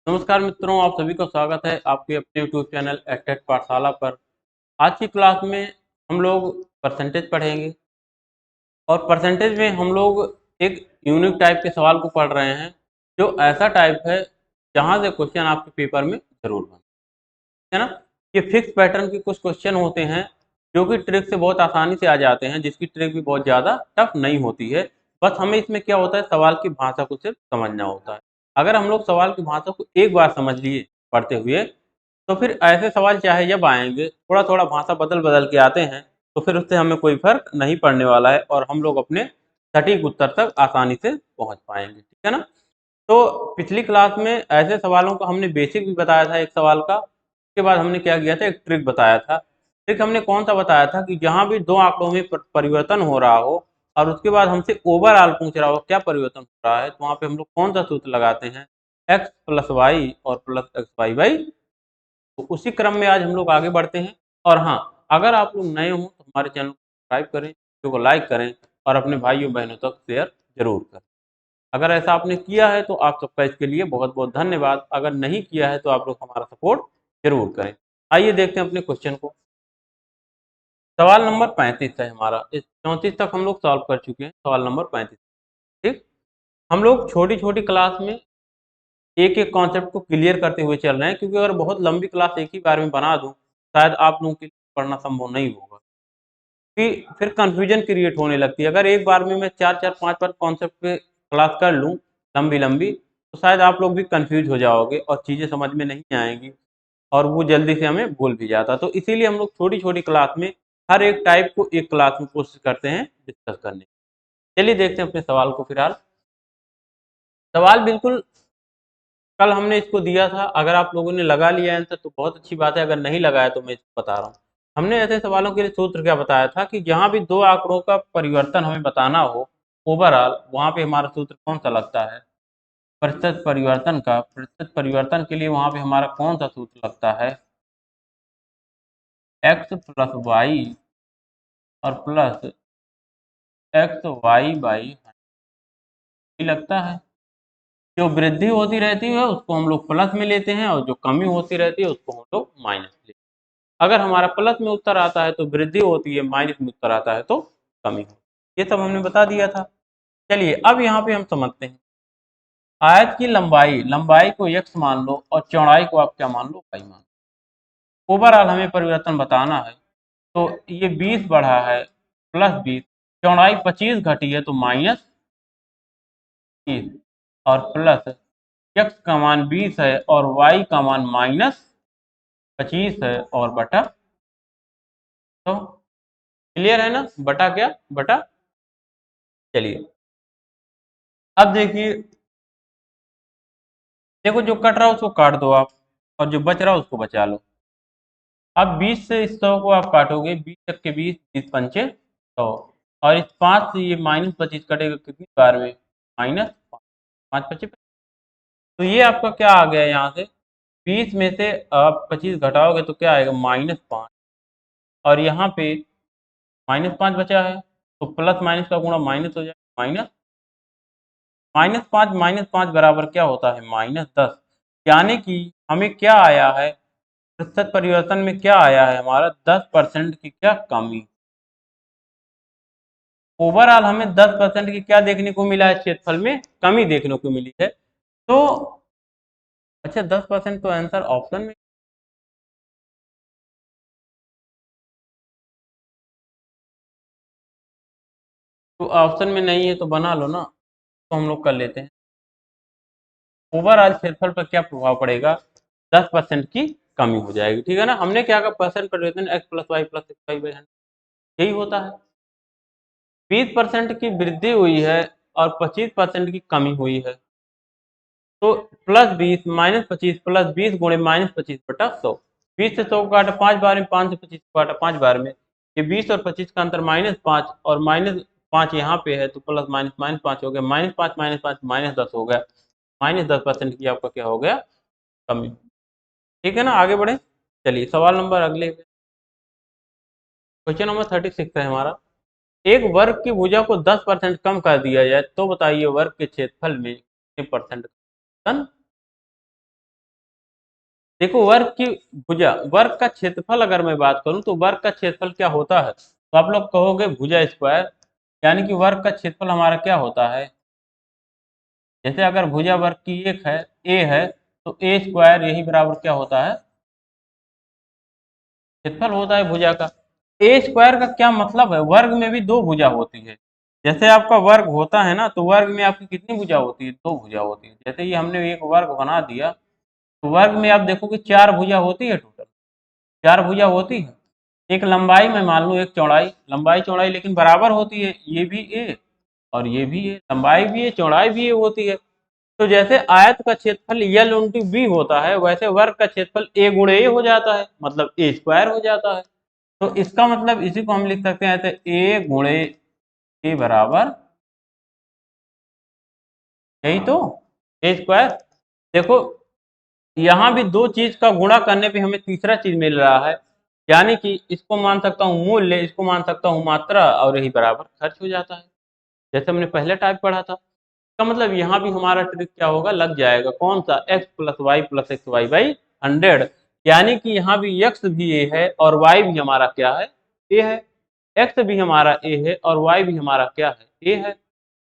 नमस्कार मित्रों, आप सभी का स्वागत है आपके अपने यूट्यूब चैनल एटेक पाठशाला पर। आज की क्लास में हम लोग परसेंटेज पढ़ेंगे और परसेंटेज में हम लोग एक यूनिक टाइप के सवाल को पढ़ रहे हैं, जो ऐसा टाइप है जहां से क्वेश्चन आपके पेपर में जरूर बने, है ना। ये फिक्स पैटर्न के कुछ क्वेश्चन होते हैं जो कि ट्रिक से बहुत आसानी से आ जाते हैं, जिसकी ट्रिक भी बहुत ज़्यादा टफ नहीं होती है। बस हमें इसमें क्या होता है, सवाल की भाषा को सिर्फ समझना होता है। अगर हम लोग सवाल की भाषा को एक बार समझ लिए पढ़ते हुए, तो फिर ऐसे सवाल चाहे जब आएंगे, थोड़ा थोड़ा भाषा बदल बदल के आते हैं, तो फिर उससे हमें कोई फर्क नहीं पड़ने वाला है और हम लोग अपने सटीक उत्तर तक आसानी से पहुंच पाएंगे, ठीक है ना। तो पिछली क्लास में ऐसे सवालों का हमने बेसिक भी बताया था, एक सवाल का। उसके बाद हमने क्या किया था, एक ट्रिक बताया था। ट्रिक हमने कौन सा बताया था कि जहां भी दो आंकड़ों में परिवर्तन हो रहा हो और उसके बाद हमसे ओवरऑल पूछ रहा हो क्या परिवर्तन हो रहा है, तो वहां पे हम लोग कौन सा सूत्र लगाते हैं, एक्स प्लस वाई और प्लस एक्स वाई बाई। तो उसी क्रम में आज हम लोग आगे बढ़ते हैं। और हाँ, अगर आप लोग नए हों तो हमारे चैनल को सब्सक्राइब करें, वीडियो को लाइक करें और अपने भाइयों बहनों तक शेयर जरूर करें। अगर ऐसा आपने किया है तो आप सबका इसके लिए बहुत बहुत धन्यवाद। अगर नहीं किया है तो आप लोग हमारा सपोर्ट जरूर करें। आइए देखते हैं अपने क्वेश्चन को। सवाल नंबर 35 है हमारा। इस 34 तक हम लोग सॉल्व कर चुके हैं, सवाल नंबर 35। ठीक। हम लोग छोटी छोटी क्लास में एक एक कॉन्सेप्ट को क्लियर करते हुए चल रहे हैं, क्योंकि अगर बहुत लंबी क्लास एक ही बार में बना दूं, शायद आप लोगों के लिए पढ़ना संभव नहीं होगा, कि फिर कंफ्यूजन क्रिएट होने लगती है। अगर एक बार में मैं चार चार पांच पांच कॉन्सेप्ट पे क्लास कर लूँ लंबी लंबी, तो शायद आप लोग भी कंफ्यूज हो जाओगे और चीज़ें समझ में नहीं आएंगी और वो जल्दी से हमें भूल भी जाता। तो इसीलिए हम लोग छोटी छोटी क्लास में हर एक टाइप को एक क्लास में कोशिश करते हैं डिस्कस करने की। चलिए देखते हैं अपने सवाल को। फिलहाल सवाल बिल्कुल कल हमने इसको दिया था। अगर आप लोगों ने लगा लिया आंसर तो बहुत अच्छी बात है, अगर नहीं लगाया तो मैं इसको बता रहा हूँ। हमने ऐसे सवालों के लिए सूत्र क्या बताया था कि जहां भी दो आंकड़ों का परिवर्तन हमें बताना हो ओवरऑल, वहां पे हमारा सूत्र कौन सा लगता है, प्रतिशत परिवर्तन का। प्रतिशत परिवर्तन के लिए वहां पे हमारा कौन सा सूत्र लगता है, एक्स प्लस वाई और प्लस एक्स वाई बाई लगता है। जो वृद्धि होती रहती है उसको हम लोग प्लस में लेते हैं और जो कमी होती रहती है उसको हम लोग माइनस लेते हैं। अगर हमारा प्लस में उत्तर आता है तो वृद्धि होती है, माइनस में उत्तर आता है तो कमी होती है। ये सब हमने बता दिया था। चलिए अब यहाँ पे हम समझते हैं। आयत की लंबाई, लंबाई को x मान लो और चौड़ाई को आप क्या मान लो, y मान लो। ओवरऑल हमें परिवर्तन बताना है, तो ये 20 बढ़ा है प्लस 20, चौड़ाई 25 घटी है तो माइनस 30, और प्लस x का मान 20 है और y का मान माइनस 25 है और बटा। तो क्लियर है ना, बटा क्या, बटा। चलिए अब देखिए, देखो जो कट रहा है उसको काट दो आप और जो बच रहा है उसको बचा लो। अब 20 से इस 100 को आप काटोगे, 20 तक के 20, 20 पंचे 100, और इस 5 से ये माइनस 25 कटेगा कितनी बार में, माइनस 5 पच्चीस। तो ये आपका क्या आ गया यहाँ से, 20 में से आप 25 घटाओगे तो क्या आएगा, -5, और यहाँ पे -5 बचा है तो प्लस माइनस का गुणा माइनस हो जाएगा, माइनस -5 बराबर क्या होता है, -10। यानी कि हमें क्या आया है, प्रतिशत परिवर्तन में क्या आया है हमारा, 10% की क्या कमी। ओवरऑल हमें 10% की क्या देखने को मिला है, क्षेत्रफल में कमी देखने को मिली है। तो अच्छा, 10% तो आंसर ऑप्शन में, तो ऑप्शन में नहीं है तो बना लो ना, तो हम लोग कर लेते हैं। ओवरऑल क्षेत्रफल पर क्या प्रभाव पड़ेगा, 10% की कमी हो जाएगी, ठीक है ना। हमने क्या कहा, परसेंट परिवर्तन x plus y plus x y by 100, यही होता है। 20% की वृद्धि हुई है और 25% की कमी हुई है, तो +20 -25 +20 गुणे -25 बटा 100। 20 से 100 को काटा 5 बार में, 5 से 25 को काटा 5 बार में, ये 20 और 25 का अंतर -5 और -5 यहाँ पे है तो प्लस माइनस -5 हो गया, -5 -5 -10 हो गया। -10% की आपका क्या हो गया, कमी। ठीक है ना, आगे बढ़े। चलिए सवाल नंबर अगले, क्वेश्चन नंबर 36 है हमारा। एक वर्ग की भुजा को 10% कम कर दिया जाए तो बताइए वर्ग के क्षेत्रफल में कितने परसेंट देखो वर्ग की भुजा, वर्ग का क्षेत्रफल अगर मैं बात करूं तो वर्ग का क्षेत्रफल क्या होता है, तो आप लोग कहोगे भुजा स्क्वायर, यानी कि वर्ग का क्षेत्रफल हमारा क्या होता है। जैसे अगर भुजा वर्ग की एक है, ए है, तो ए स्क्वायर यही बराबर क्या होता है, क्षेत्रफल होता है भुजा का। ए स्क्वायर का क्या मतलब है, वर्ग में भी दो भुजा होती है। जैसे आपका वर्ग होता है ना, तो वर्ग में आपकी कितनी भुजा होती है, दो भुजा होती है। जैसे ये हमने एक वर्ग बना दिया, तो वर्ग में आप देखोगे चार भुजा होती है, टोटल चार भुजा होती है। एक लंबाई में मान लो, एक चौड़ाई, लंबाई चौड़ाई लेकिन बराबर होती है, ये भी ए और ये भी ए, लंबाई भी ए चौड़ाई भी ए होती है। तो जैसे आयत का क्षेत्रफल यल इंटू बी होता है, वैसे वर्ग का क्षेत्रफल ए गुणे ए हो जाता है, मतलब ए स्क्वायर हो जाता है। तो इसका मतलब इसी को हम लिख सकते हैं ऐसे, ए गुणे ए बराबर, यही तो, ए स्क्वायर। देखो यहाँ भी दो चीज का गुणा करने पे हमें तीसरा चीज मिल रहा है, यानी कि इसको मान सकता हूँ मूल्य, इसको मान सकता हूँ मात्रा, और यही बराबर खर्च हो जाता है, जैसे हमने पहले टाइप पढ़ा था। इसका मतलब यहाँ भी हमारा ट्रिक क्या होगा, लग जाएगा, कौन सा, x प्लस वाई बाई 100, यानी कि यहाँ भी x भी a है और y भी हमारा क्या है, a है। x भी हमारा a है और y भी हमारा क्या है, a है।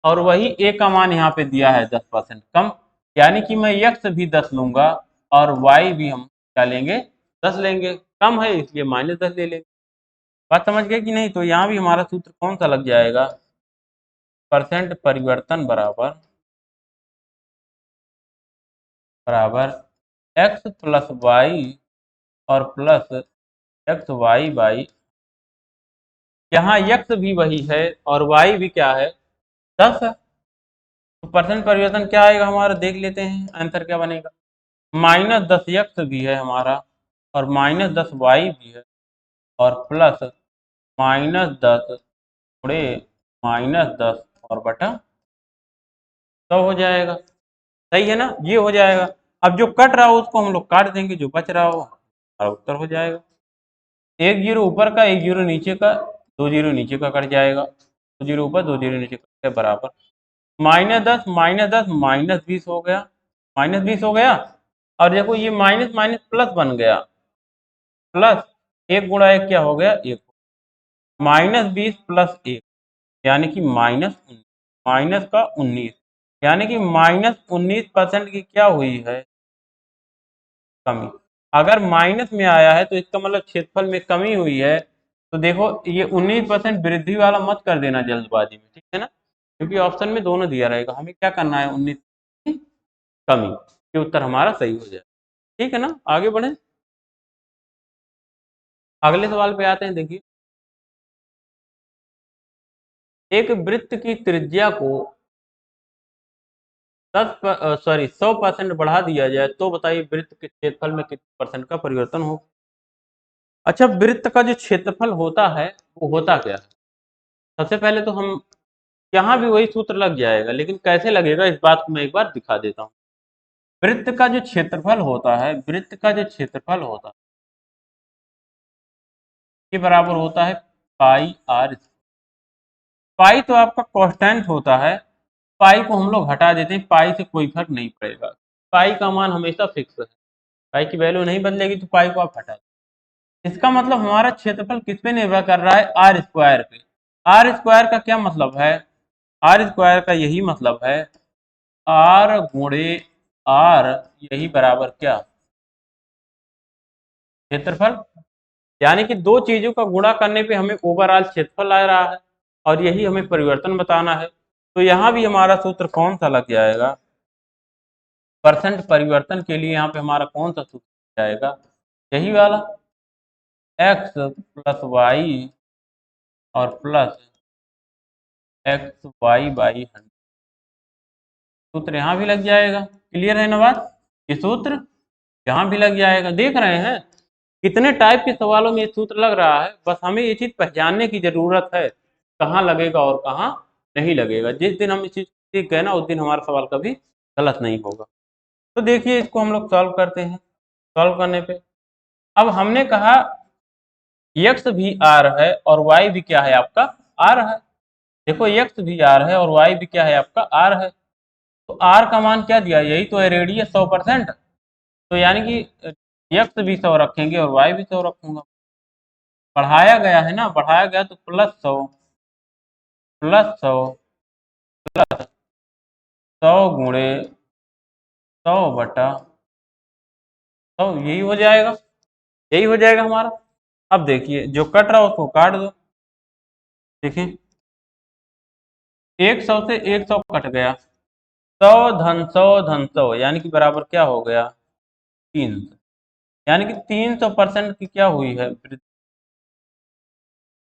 और वही a का मान यहाँ पे दिया है 10% कम, यानी कि मैं x भी 10 लूंगा और y भी हम क्या लेंगे, 10 लेंगे, कम है इसलिए -10 ले लेंगे। बात समझ गए कि नहीं। तो यहाँ भी हमारा सूत्र कौन सा लग जाएगा, परसेंट परिवर्तन बराबर बराबर x प्लस वाई और प्लस एक्स वाई बाई, यहाँ x भी वही है और y भी क्या है, 10 है। तो परसेंट परिवर्तन क्या आएगा हमारा, देख लेते हैं आंसर क्या बनेगा। -10 x भी है हमारा और -10 y भी है और प्लस -10 गुणे -10 और बटा 100 हो जाएगा। सही है ना, ये हो जाएगा। अब जो कट रहा हो उसको हम लोग काट देंगे, जो बच रहा हो हमारा उत्तर हो जाएगा। एक जीरो ऊपर का, एक जीरो नीचे का, दो जीरो नीचे का कट जाएगा, दो जीरो ऊपर दो जीरो नीचे का बराबर -10 -10 -20 हो गया, -20 हो गया। और देखो ये माइनस माइनस प्लस बन गया, प्लस एक गुणा एक क्या हो गया, एक, -20 प्लस एक, यानी कि -19, माइनस का 19, यानी कि -19% की क्या हुई है, कमी। अगर माइनस में आया है तो इसका मतलब क्षेत्रफल में कमी हुई है। तो देखो ये 19% वृद्धि वाला मत कर देना जल्दबाजी में, ठीक है ना, क्योंकि ऑप्शन में दोनों दिया रहेगा, हमें क्या करना है, 19 की कमी, ये उत्तर हमारा सही हो जाए। ठीक है ना, आगे बढ़े, अगले सवाल पे आते हैं। देखिए, एक वृत्त की त्रिज्या को 100% बढ़ा दिया जाए तो बताइए वृत्त के क्षेत्रफल में कितने परसेंट का परिवर्तन हो। अच्छा, वृत्त का जो क्षेत्रफल होता है वो होता क्या है, सबसे पहले तो हम, यहाँ भी वही सूत्र लग जाएगा, लेकिन कैसे लगेगा इस बात को मैं एक बार दिखा देता हूँ। वृत्त का जो क्षेत्रफल होता है, वृत्त का जो क्षेत्रफल होता है ये बराबर होता है पाई आर। पाई तो आपका कांस्टेंट होता है, पाई को हम लोग हटा देते हैं, पाई से कोई फर्क नहीं पड़ेगा, पाई का मान हमेशा फिक्स है, पाई की वैल्यू नहीं बदलेगी, तो पाई को आप हटा दें। इसका मतलब हमारा क्षेत्रफल किस पे निर्भर कर रहा है, आर स्क्वायर पे। आर स्क्वायर का क्या मतलब है, आर स्क्वायर का यही मतलब है, आर गुणे आर, यही बराबर क्या, क्षेत्रफल। यानी कि दो चीजों का गुणा करने पे हमें ओवरऑल क्षेत्रफल आ रहा है और यही हमें परिवर्तन बताना है। तो यहाँ भी हमारा सूत्र कौन सा लग जाएगा, परसेंट परिवर्तन के लिए यहाँ पे हमारा कौन सा सूत्र जाएगा, यही वाला, एक्स प्लस वाई और प्लस एक्स वाई बाई 100, सूत्र यहाँ भी लग जाएगा। क्लियर है ना बात, ये सूत्र यहाँ भी लग जाएगा। देख रहे हैं कितने टाइप के सवालों में ये सूत्र लग रहा है, बस हमें ये चीज पहचानने की जरूरत है, कहाँ लगेगा और कहाँ नहीं लगेगा। जिस दिन हम इस चीज को सीख गए ना, उस दिन हमारा सवाल कभी गलत नहीं होगा। तो देखिए इसको हम लोग सॉल्व करते हैं। सॉल्व करने पे अब हमने कहा x भी r है और y भी क्या है आपका r है। देखो x भी r है और y भी क्या है आपका r है। तो r का मान क्या दिया, यही तो है रेडियस 100%। तो यानी कि एक्स भी 100 रखेंगे और वाई भी 100 रखूंगा। बढ़ाया गया है ना, बढ़ाया गया तो प्लस 100 प्लस 100 गुणे 100/100, यही हो जाएगा, यही हो जाएगा हमारा। अब देखिए जो कट रहा है उसको काट दो। देखिए 100 से 100 कट गया, 100 धन 100 यानी कि बराबर क्या हो गया, 300। यानी कि 300% की क्या हुई है वृद्धि।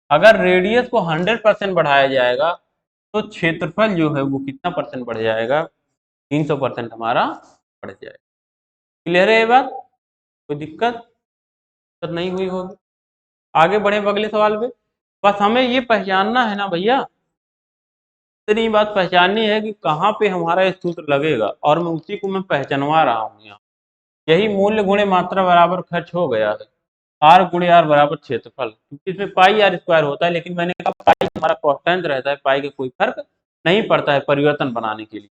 अगर रेडियस को 100% बढ़ाया जाएगा तो क्षेत्रफल जो है वो कितना परसेंट बढ़ जाएगा, 300% हमारा बढ़ जाएगा। क्लियर है ये बात, कोई दिक्कत तो नहीं हुई होगी। आगे बढ़े अगले सवाल पे। बस हमें ये पहचानना है ना भैया, इतनी बात पहचाननी है कि कहाँ पे हमारा ये सूत्र लगेगा, और मैं उसी को मैं पहचानवा रहा हूँ यहाँ। यही मूल्य गुणे मात्रा बराबर खर्च हो गया है, आर गुणे आर बराबर क्षेत्रफल, क्योंकि इसमें पाई आर स्क्वायर होता है, लेकिन मैंने कहा पाई हमारा कांस्टेंट रहता है, पाई का कोई फर्क नहीं पड़ता है परिवर्तन बनाने के लिए।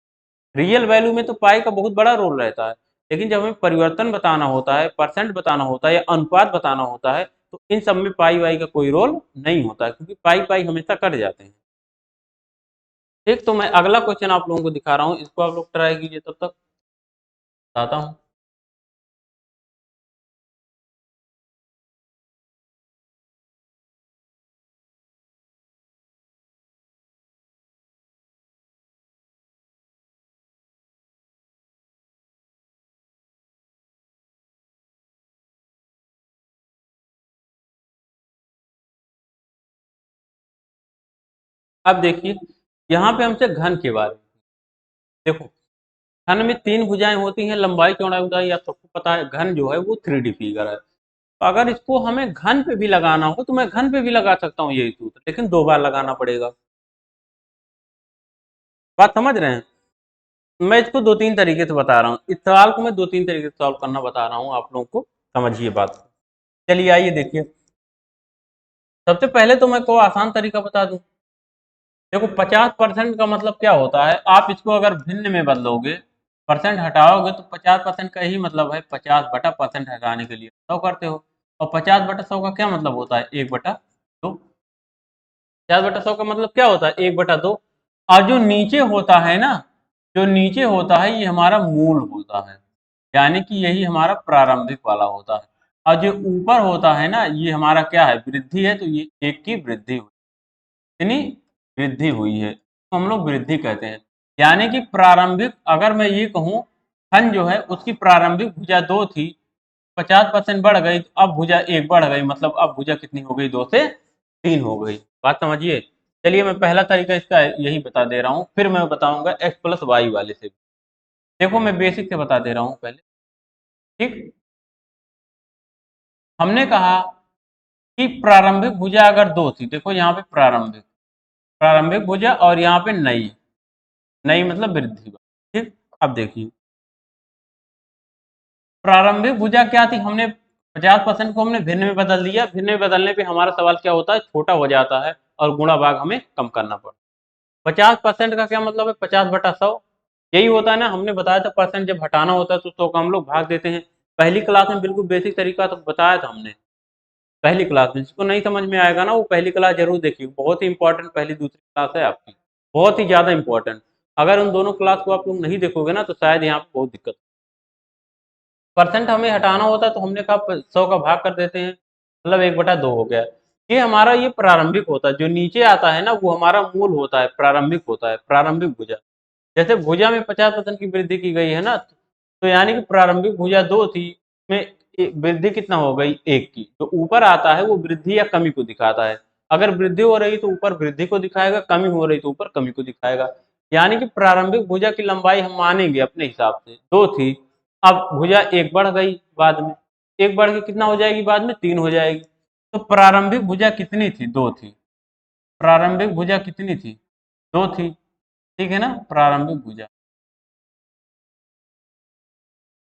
रियल वैल्यू में तो पाई का बहुत बड़ा रोल रहता है, लेकिन जब हमें परिवर्तन बताना होता है, परसेंट बताना होता है या अनुपात बताना होता है, तो इन सब में पाई वाई का कोई रोल नहीं होता है, क्योंकि पाई पाई हमेशा कट जाते हैं। ठीक, तो मैं अगला क्वेश्चन आप लोगों को दिखा रहा हूँ, इसको आप लोग ट्राई कीजिए, तब तक बताता हूँ। अब देखिए यहाँ पे हमसे घन के बारे में, देखो घन में 3 भुजाएं होती हैं, लंबाई चौड़ाई ऊंचाई आप सबको पता है। घन जो है वो 3D फिगर है, तो अगर इसको हमें घन पे भी लगाना हो तो मैं घन पे भी लगा सकता हूँ यही सूत्र, लेकिन 2 बार लगाना पड़ेगा। बात समझ रहे हैं। मैं इसको 2-3 तरीके से बता रहा हूँ, इस सवाल को मैं 2-3 तरीके से सॉल्व करना बता रहा हूँ आप लोगों को, समझिए बात। चलिए आइए देखिए, सबसे पहले तो मैं को आसान तरीका बता दूं। देखो 50% का मतलब क्या होता है, आप इसको अगर भिन्न में बदलोगे, परसेंट हटाओगे, तो 50% का ही मतलब है 50/% हटाने के लिए 100 करते हो, और 50/100 का क्या मतलब होता है, 1/2। 50/100 का मतलब क्या होता है, 1/2। और जो नीचे होता है ना, जो नीचे होता है ये हमारा मूल होता है, यानी कि यही हमारा प्रारंभिक वाला होता है। और जो ऊपर होता है ना, ये हमारा क्या है, वृद्धि है, तो ये एक की वृद्धि हुई, यानी वृद्धि हुई है, तो हम लोग वृद्धि कहते हैं। यानी कि प्रारंभिक, अगर मैं ये कहूँ धन जो है उसकी प्रारंभिक भुजा 2 थी, 50% बढ़ गई, तो अब भुजा 1 बढ़ गई, मतलब अब भुजा कितनी हो गई, 2 से 3 हो गई। बात समझिए। चलिए मैं पहला तरीका इसका यही बता दे रहा हूँ, फिर मैं बताऊंगा x प्लस वाई वाले से। देखो मैं बेसिक से बता दे रहा हूँ पहले। ठीक, हमने कहा कि प्रारंभिक भुजा अगर 2 थी, देखो यहाँ पे प्रारंभिक, प्रारंभिक भुजा और यहाँ पे नई, नई मतलब वृद्धि। ठीक, अब देखिए प्रारंभिक भुजा क्या थी, हमने 50% को हमने भिन्न में बदल दिया, भिन्न में बदलने पे हमारा सवाल क्या होता है, छोटा हो जाता है, और गुणा भाग हमें कम करना पड़ता है। 50% का क्या मतलब है, 50/100, यही होता है ना, हमने बताया था परसेंट जब हटाना होता है तो 100 का हम लोग भाग देते हैं। पहली क्लास में बिल्कुल बेसिक तरीका तो बताया था हमने, पहली क्लास में। जिसको नहीं समझ में आएगा ना वो पहली क्लास जरूर देखिए, बहुत ही इंपॉर्टेंट पहली दूसरी क्लास है आपकी, बहुत ही ज्यादा इंपॉर्टेंट। अगर उन दोनों क्लास को आप लोग नहीं देखोगे ना तो शायद यहाँ पे बहुत दिक्कत। परसेंट हमें हटाना होता है तो हमने कहा 100 का भाग कर देते हैं, मतलब 1/2 हो गया। ये हमारा ये प्रारंभिक होता है, जो नीचे आता है ना वो हमारा मूल होता है, प्रारंभिक होता है, प्रारंभिक भुजा। जैसे भुजा में 50% की वृद्धि की गई है ना, तो यानी कि प्रारंभिक भुजा 2 थी, में वृद्धि कितना हो गई, 1 की। तो ऊपर आता है वो वृद्धि या कमी को दिखाता है, अगर वृद्धि हो रही तो ऊपर वृद्धि को दिखाएगा, कमी हो रही तो ऊपर कमी को दिखाएगा। यानी कि प्रारंभिक भुजा की लंबाई हम मानेंगे अपने हिसाब से 2 थी, अब भुजा 1 बढ़ गई बाद में, 1 बढ़ के कितना हो जाएगी बाद में, 3 हो जाएगी। तो प्रारंभिक भुजा कितनी थी, 2 थी। प्रारंभिक भुजा कितनी थी, 2 थी। ठीक है ना, प्रारंभिक भुजा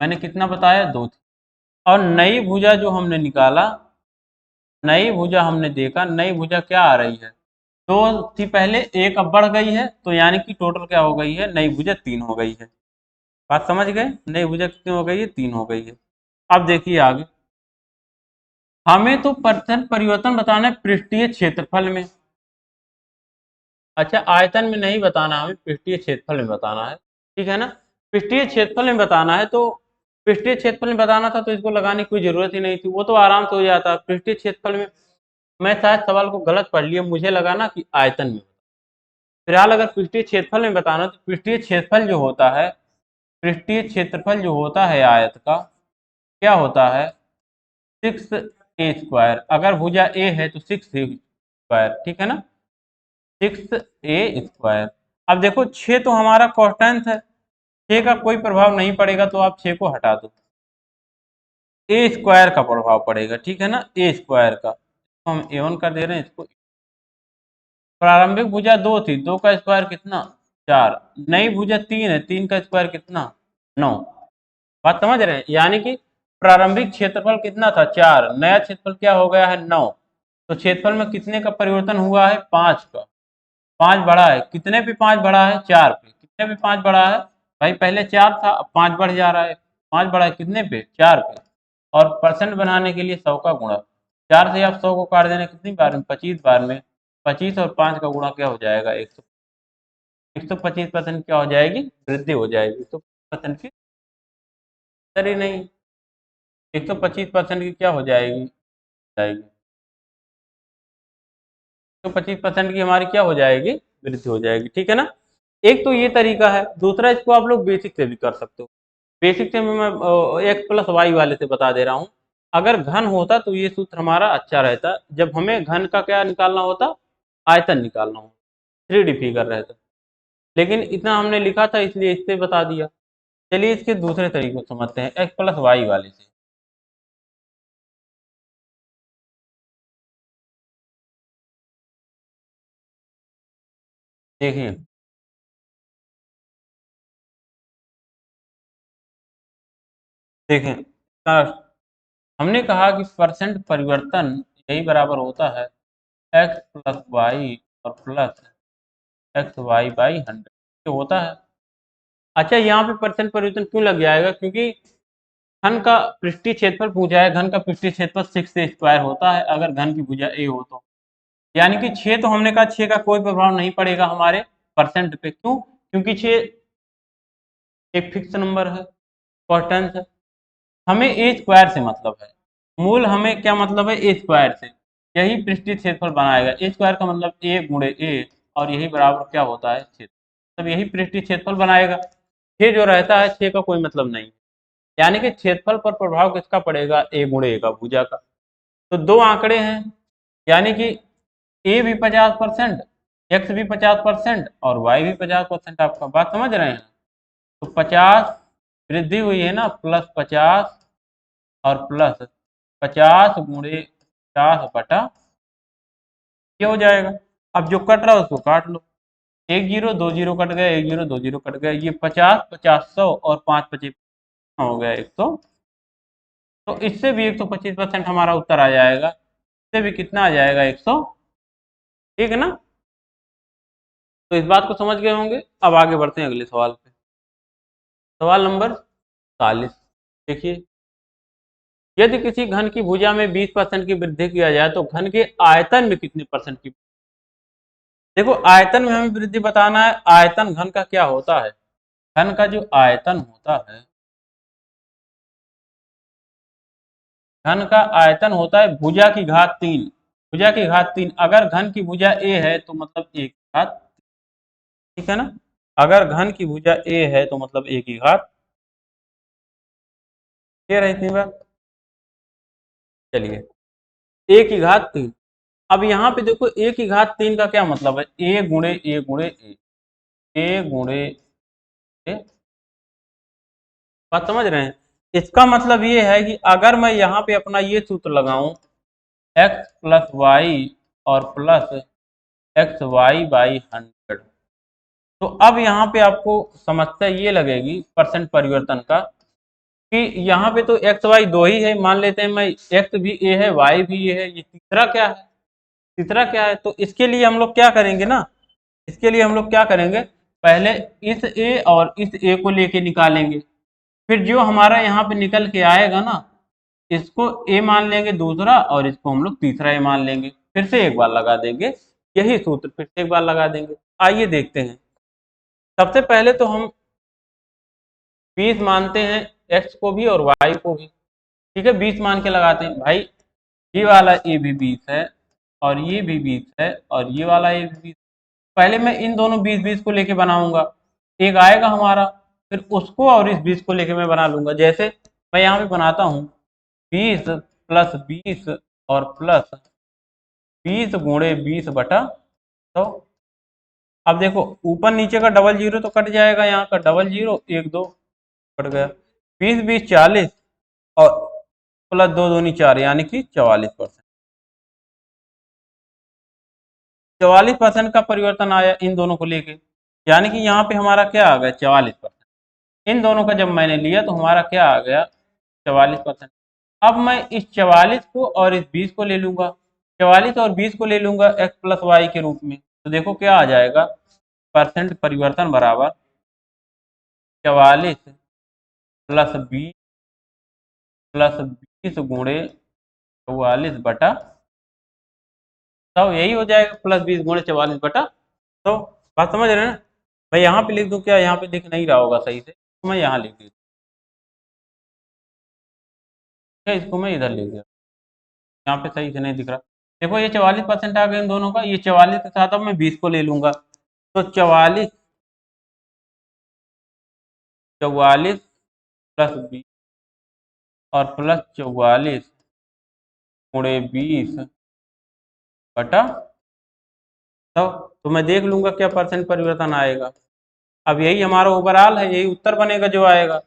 मैंने कितना बताया, 2 थी। और नई भुजा जो हमने निकाला, नई भुजा हमने देखा, नई भुजा क्या आ रही है, 2 थी पहले, 1 अब बढ़ गई है, तो यानी कि टोटल क्या हो गई है, नई भुजा 3 हो गई है। बात समझ गए, नई भुजा कितनी हो गई है, 3 हो गई है। अब देखिए आगे, हमें तो परसेंट परिवर्तन बताना है पृष्ठीय क्षेत्रफल में। अच्छा, आयतन में नहीं बताना, हमें पृष्ठीय क्षेत्रफल में बताना है, ठीक है ना। पृष्ठीय क्षेत्रफल में बताना है, तो पृष्ठीय क्षेत्रफल में बताना था तो इसको लगाने की कोई जरूरत ही नहीं थी, वो तो आराम से हो जाता। पृष्ठीय क्षेत्रफल में मैं शायद सवाल को गलत पढ़ लिया, मुझे लगा ना कि आयतन में। फिलहाल अगर पृष्ठीय क्षेत्रफल में बताना तो पृष्ठीय क्षेत्रफल जो होता है, पृष्ठीय क्षेत्रफल जो होता है आयत का, क्या होता है, 6a²। अगर भुजा ए है तो 6a², ठीक है ना, 6a²। अब देखो 6 तो हमारा कॉन्स्टेंट है, 6 का कोई प्रभाव नहीं पड़ेगा, तो आप 6 को हटा दो, a² का प्रभाव पड़ेगा, ठीक है ना, a² का। तो हम a1 कर दे रहे हैं इसको। प्रारंभिक भुजा 2 थी, 2 का स्क्वायर कितना, 4। नई भुजा 3 है, 3 का स्क्वायर कितना, 9। बात समझ रहे हैं, यानी कि प्रारंभिक क्षेत्रफल कितना था, 4, नया क्षेत्रफल क्या हो गया है, 9। तो क्षेत्रफल में कितने का परिवर्तन हुआ है, 5 का। 5 बढ़ा है, कितने पे 5 बढ़ा है, 4 पे। कितने पे 5 बढ़ा है भाई, पहले 4 था, अब 5 बढ़ जा रहा है। 5 बढ़ा है कितने पे, 4 पे। और परसेंट बनाने के लिए 100 का गुणा, 4 से आप 100 को काट देना कितनी बार में, 25 बार में। 25 और 5 का गुणा क्या हो जाएगा, 125% क्या हो जाएगी, वृद्धि हो जाएगी। तो परसेंट की सही नहीं, 125% की क्या हो जाएगी, जाएगी 125% की हमारी क्या हो जाएगी, वृद्धि हो जाएगी, ठीक है ना। एक तो ये तरीका है, दूसरा इसको आप लोग बेसिक से भी कर सकते हो। बेसिक से मैं x+y वाले से बता दे रहा हूँ। अगर घन होता तो ये सूत्र हमारा अच्छा रहता, जब हमें घन का क्या निकालना होता, आयतन निकालना हो, 3D फिगर रहता। लेकिन इतना हमने लिखा था इसलिए इससे बता दिया। चलिए इसके दूसरे तरीके को समझते हैं, x+y वाले से। देखिए, देखें, हमने कहा कि परसेंट परिवर्तन यही बराबर होता है x+y और प्लस xy/100 जो होता है। अच्छा, यहाँ पे परसेंट परिवर्तन क्यों लग जाएगा, क्योंकि घन का पृष्ठीय क्षेत्रफल पूछा है, घन का पृष्ठीय क्षेत्रफल 6a² होता है अगर घन की भुजा a हो तो। यानी कि 6 तो हमने कहा 6 का कोई प्रभाव नहीं पड़ेगा हमारे परसेंट पे, क्यों, क्योंकि 6 एक फिक्स नंबर है, कांस्टेंट है। हमें a² से मतलब है, मूल हमें क्या मतलब है, a² से। यही पृष्ठीय क्षेत्रफल बनाएगा, a² का मतलब a गुणे a, और यही बराबर क्या होता है, क्षेत्र। तब यही पृष्ठीय क्षेत्रफल बनाएगा। 6 जो रहता है, 6 का कोई मतलब नहीं, यानी कि क्षेत्रफल पर प्रभाव किसका पड़ेगा, a गुणे a का, भुजा का। तो दो आंकड़े हैं, यानी कि a भी 50%, x भी 50% और y भी 50%। आपका बात समझ रहे हैं। तो 50 वृद्धि हुई है ना, +50 और प्लस 50 गुणे 50/, ये हो जाएगा। अब जो कट रहा है उसको काट लो, 1 जीरो 2 जीरो कट गया, 1 जीरो 2 जीरो कट गया, ये 50 50 100 और 5 25 हो गया 100। तो इससे भी 125% हमारा उत्तर आ जाएगा, इससे भी कितना आ जाएगा, 100, ठीक है ना। तो इस बात को समझ गए होंगे। अब आगे बढ़ते हैं अगले सवाल पे। सवाल नंबर 40, देखिए, यदि किसी घन की भुजा में 20% की वृद्धि किया जाए तो घन के आयतन में कितने परसेंट की। देखो, आयतन में हमें वृद्धि बताना है, आयतन घन का क्या होता है, घन का जो आयतन होता है, घन का आयतन होता है भुजा की घात 3। भुजा की घात 3, अगर घन की भुजा ए है तो मतलब ए की घात, ठीक है ना। अगर घन की भुजा ए है तो मतलब ए की घात, ये रही थी बात। चलिए, ए की घात 3। अब यहाँ पे देखो, ए की घात 3 का क्या मतलब है, ए गुणे ए गुणे ए, ए गुणे ए। बात समझ रहे हैं। इसका मतलब ये है कि अगर मैं यहाँ पे अपना ये सूत्र लगाऊं, x+y और प्लस xy/100, तो अब यहाँ पे आपको समस्या ये लगेगी परसेंट परिवर्तन का, कि यहाँ पे तो एक्स वाई दो ही है, मान लेते हैं मैं, एक्स भी ए है, वाई भी ए है, ये तीसरा क्या है, तीसरा क्या है। तो इसके लिए हम लोग क्या करेंगे ना, इसके लिए हम लोग क्या करेंगे, पहले इस ए और इस ए को लेके निकालेंगे, फिर जो हमारा यहाँ पे निकल के आएगा ना, इसको ए मान लेंगे दूसरा और इसको हम लोग तीसरा ए मान लेंगे, फिर से एक बार लगा देंगे, यही सूत्र फिर से एक बार लगा देंगे। आइए देखते हैं। सबसे पहले तो हम 20 मानते हैं एक्स को भी और वाई को भी। ठीक है, 20 मान के लगाते हैं भाई, ये वाला ए भी 20 है और ये भी 20 है और ये वाला ए भी 20। पहले मैं इन दोनों 20-20 को लेके बनाऊंगा, एक आएगा हमारा, फिर उसको और इस 20 को लेके मैं बना लूंगा। जैसे मैं यहाँ पे बनाता हूँ 20 प्लस 20 और प्लस 20 गुणे 20 बटा 100। अब देखो ऊपर नीचे का डबल जीरो तो कट जाएगा, यहाँ का डबल जीरो, एक दो कट गया, 20 20 40 और प्लस दो दूनी 4 यानी कि 44%। 44% का परिवर्तन आया इन दोनों को लेके, यानी कि यहाँ पे हमारा क्या आ गया 44%। इन दोनों का जब मैंने लिया तो हमारा क्या आ गया 44%। अब मैं इस 44 को और इस 20 को ले लूंगा, 44 और 20 को ले लूंगा एक्स प्लस वाई के रूप में, तो देखो क्या आ जाएगा, परसेंट परिवर्तन बराबर 44 प्लस 20 प्लस 20 गुणे 44 बटा 100, यही हो जाएगा, प्लस 20 गुणे 44 बटा 100। बात समझ रहे हैं ना। मैं यहाँ पे लिख दूं क्या, यहाँ पे दिख नहीं रहा होगा सही से, तो मैं यहाँ लिख दूँ, इसको मैं इधर लिख दिया, यहाँ पे सही से नहीं दिख रहा। देखो ये 44% आ गया इन दोनों का, ये 44 के साथ अब मैं 20 को ले लूंगा, तो 44 44 प्लस 20 और प्लस 44 गुणे 20 बटा 100, तो मैं देख लूंगा क्या परसेंट परिवर्तन आएगा। अब यही हमारा ओवरऑल है, यही उत्तर बनेगा जो आएगा।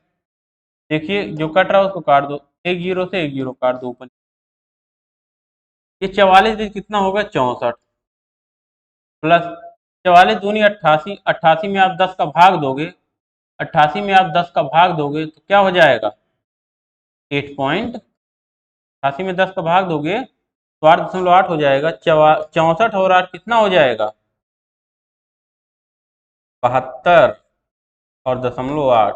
देखिए जो कट रहा है उसको काट दो, एक जीरो से एक जीरो काट दो ऊपर, ये 44 कितना होगा 64 प्लस 44 दूनी 88, 88 में आप 10 का भाग दोगे, 88 में आप 10 का भाग दोगे तो क्या हो जाएगा 8 पॉइंट, 88 में 10 का भाग दोगे तो 8.8 हो जाएगा। 64 और 8 कितना हो जाएगा 72 और 0.8,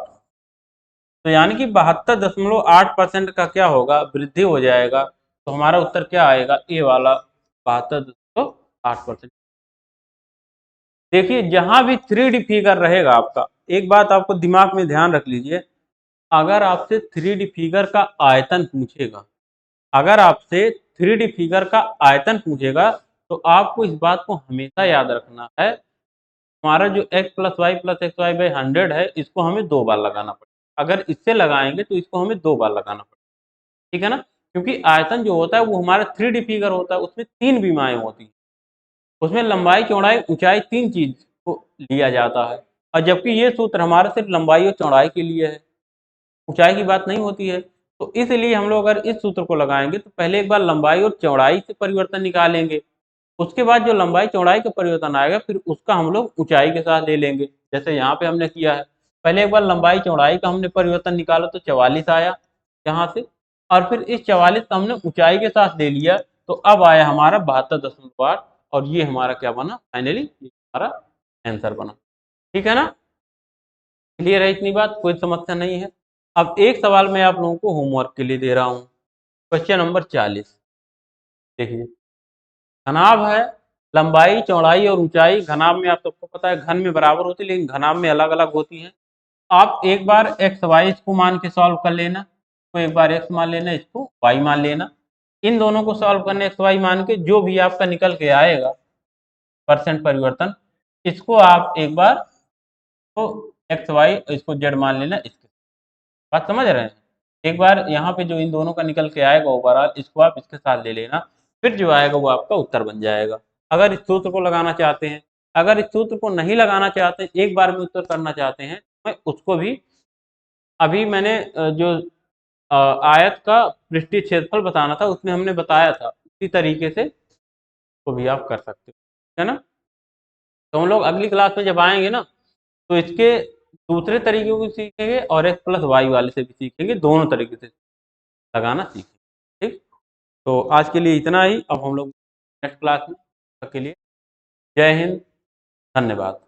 तो यानी कि 72.8% का क्या होगा वृद्धि हो जाएगा। तो हमारा उत्तर क्या आएगा ए वाला 72.8%। देखिए जहां भी 3D फिगर रहेगा आपका, एक बात आपको दिमाग में ध्यान रख लीजिए, अगर आपसे 3D फिगर का आयतन पूछेगा, अगर आपसे 3D फिगर का आयतन पूछेगा तो आपको इस बात को हमेशा याद रखना है, हमारा जो x+y+xy/100 है इसको हमें दो बार लगाना पड़ेगा। अगर इससे लगाएंगे तो इसको हमें दो बार लगाना पड़ेगा, ठीक है ना, क्योंकि आयतन जो होता है वो हमारा 3D फिगर होता है, उसमें तीन विमाएं होती हैं, उसमें लंबाई चौड़ाई ऊंचाई तीन चीज को लिया जाता है, और जबकि ये सूत्र हमारा सिर्फ लंबाई और चौड़ाई के लिए है, ऊंचाई की बात नहीं होती है। तो इसलिए हम लोग अगर इस सूत्र को लगाएंगे तो पहले एक बार लंबाई और चौड़ाई से परिवर्तन निकालेंगे, उसके बाद जो लंबाई चौड़ाई का परिवर्तन आएगा फिर उसका हम लोग ऊंचाई के साथ ले लेंगे, जैसे यहाँ पे हमने किया है। पहले एक बार लंबाई चौड़ाई का हमने परिवर्तन निकाला तो 44 आया यहाँ से, और फिर इस 44 का हमने ऊंचाई के साथ ले लिया, तो अब आया हमारा 72.8, और ये हमारा क्या बना फाइनली, हमारा आंसर बना। ठीक है ना, क्लियर है इतनी बात, कोई समस्या नहीं है। अब एक सवाल मैं आप लोगों को होमवर्क के लिए दे रहा हूँ, क्वेश्चन नंबर 40। देखिए घनाभ है, लंबाई चौड़ाई और ऊंचाई घनाभ में आप सबको पता है घन में बराबर होती है, लेकिन घनाभ में अलग अलग होती हैं। आप एक बार एक्स वाई इसको मान के सॉल्व कर लेना, तो एक बार एक्स मान लेना, इसको वाई मान लेना, इन दोनों को सॉल्व करने एक्स वाई मान के जो भी आपका निकल के आएगा परसेंट परिवर्तन, इसको आप एक बार तो एक्स वाई इसको जेड मान लेना, इसके बात समझ रहे हैं। एक बार यहाँ पे जो इन दोनों का निकल के आएगा ओवरऑल, इसको आप इसके साथ ले लेना, फिर जो आएगा वो आपका उत्तर बन जाएगा। अगर इस सूत्र को लगाना चाहते हैं, अगर इस सूत्र को नहीं लगाना चाहते, एक बार में उत्तर करना चाहते हैं, मैं उसको भी अभी मैंने जो आयत का पृष्ठीय क्षेत्रफल बताना था उसमें हमने बताया था, उसी तरीके से वो भी आप कर सकते हो, है ना। तो हम लोग अगली क्लास में जब आएंगे ना तो इसके दूसरे तरीके को सीखेंगे और एक्स प्लस वाई वाले से भी सीखेंगे, दोनों तरीके से लगाना सीखेंगे। ठीक, तो आज के लिए इतना ही, अब हम लोग नेक्स्ट क्लास में, तब तक के लिए जय हिंद, धन्यवाद।